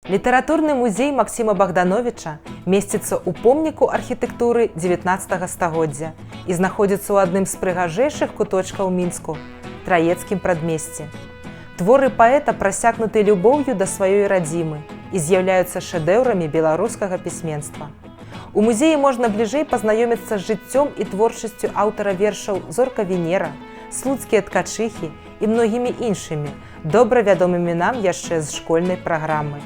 Літаратурны музей Максіма Богдановича месціцца ў помніку архітэктуры 19 стагоддзя і знаходзіцца ў адным з прыгажэйшых куточкаў Мінску – Траецкім прадмесці. Творы паэта прасякнуты любоўю да сваёй радзімы і з'яўляюцца шэдэўрамі беларускага пісьменства. У музеі можна бліжэй пазнаёміцца з жыццём і творчасцю аўтара вершаў Зорка Венера, Слуцкія ткачыхі і многімі іншымі, добра вядомымі нам яшчэ з школьнай праграмы.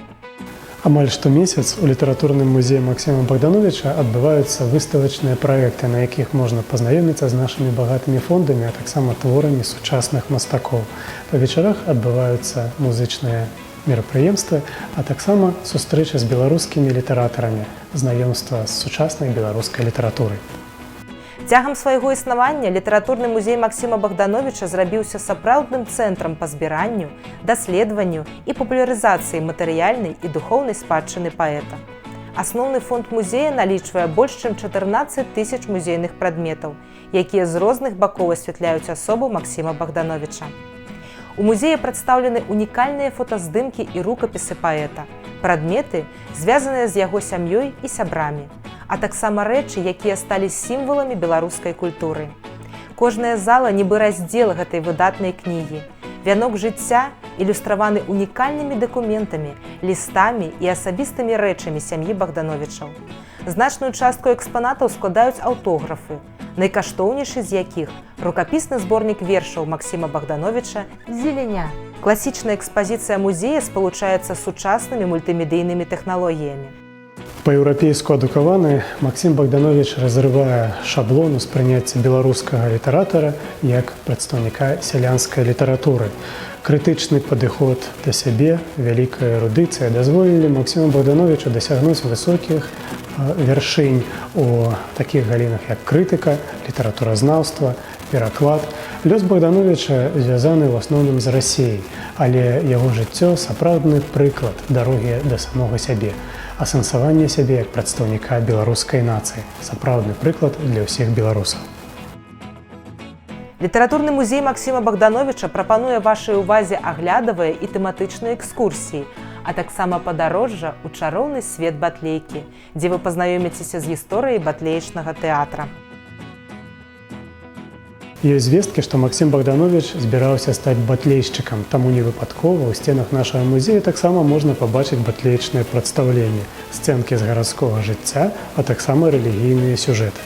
Амаль штомесяц у літаратурным музеі Максіма Богдановича адбываюцца выставачныя праекты, на якіх можна пазнаёміцца з нашымі багатымі фондамі, а таксама творамі сучасных мастакоў. Па вечарах адбываюцца музычныя мерапрыемствы, а таксама сустрэчы з беларускімі літаратарамі, знаёмства з сучаснай беларускай літаратурай. Цягам свайго існавання літаратурны музей Максіма Богдановича зрабіўся сапраўдным цэнтрам па збіранню, даследаванню і папулярызацыі матэрыяльнай і духоўнай спадчыны паэта. Асноўны фонд музея налічвае больш чым 14 000 музейных прадметаў, якія з розных бакоў асвятляюць асобу Максіма Богдановича. У музеі прадстаўлены унікальныя фотаздымкі і рукапісы паэта, прадметы, звязаныя з яго сям'ёй і сябрамі, а таксама рэчы, якія сталі сімваламі беларускай культуры. Кожная зала нібы раздзел гэтай выдатнай кнігі. Вянок жыцця ілюстраваны унікальнымі дакументамі, лістамі і асабістымі рэчамі сям'і Богдановичаў. Значную частку экспанатаў складаюць аўтографы, найкаштоўнейшы з якіх рукапісны зборнік вершаў Максіма Богдановича «Зеленя». Класічная экспазіцыя музея спалучаецца з сучаснымі мультымедыйнымі тэхналогіямі. Па-еўрапейску адукаваны, Максім Богданович разрывае шаблон успрыняцця беларускага літаратара як прадстаўніка сялянскай літаратуры. Крытычны падыход да сябе, вялікая эрудыцыя дазволілі Максіму Богдановичу дасягнуць высокіх вяршынь у такіх галінах, як крытыка, літаратуразнаўства, пераклад. Лёс Богдановича звязаны ў асноўным з Расіяй, але яго жыццё сапраўдны прыклад дарогі да самога сябе. Асэнсаванне сябе як прадстаўніка беларускай нацыі. Сапраўдны прыклад для ўсіх беларусаў. Літаратурны музей Максіма Богдановича прапануе вашай увазе аглядавыя і тэматычныя экскурсіі, а таксама падарожжа ў чароўны свет батлейкі, дзе вы пазнаёміцеся з гісторыяй батлеечнага тэатра. Ёсць звесткі, што Максім Богданович збіраўся стаць батлейшчыкам, таму не выпадкова ў сценах нашага музея таксама можна пабачыць батлеечныя прадстаўленні, сцэнкі з гарадскога жыцця, а таксама рэлігійныя сюжэты.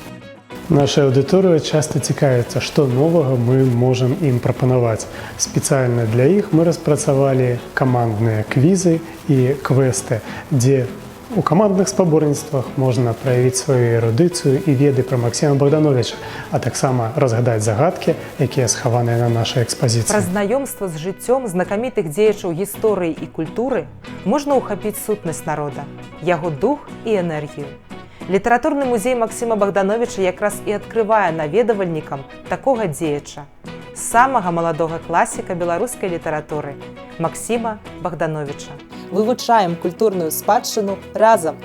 Наша аўдыторыя часта цікавіцца, што новага мы можам ім прапанаваць. Спецыяльна для іх мы распрацавалі камандныя квізы і квесты, дзе у камандных спаборніцтвах можна праявіць сваю эрудыцыю і веды пра Максіма Богдановича, а таксама разгадаць загадкі, якія схаваныя на нашай экспазіцыі. Пра знаёмства з жыццём знакамітых дзеячаў гісторыі і культуры можна ўхапіць сутнасць народа, яго дух і энергію. Літаратурны музей Максіма Богдановича якраз і адкрывае наведавальнікам такога дзеяча, самага маладога класіка беларускай літаратуры Максіма Богдановича. Вывучаем культурную спадчыну разам!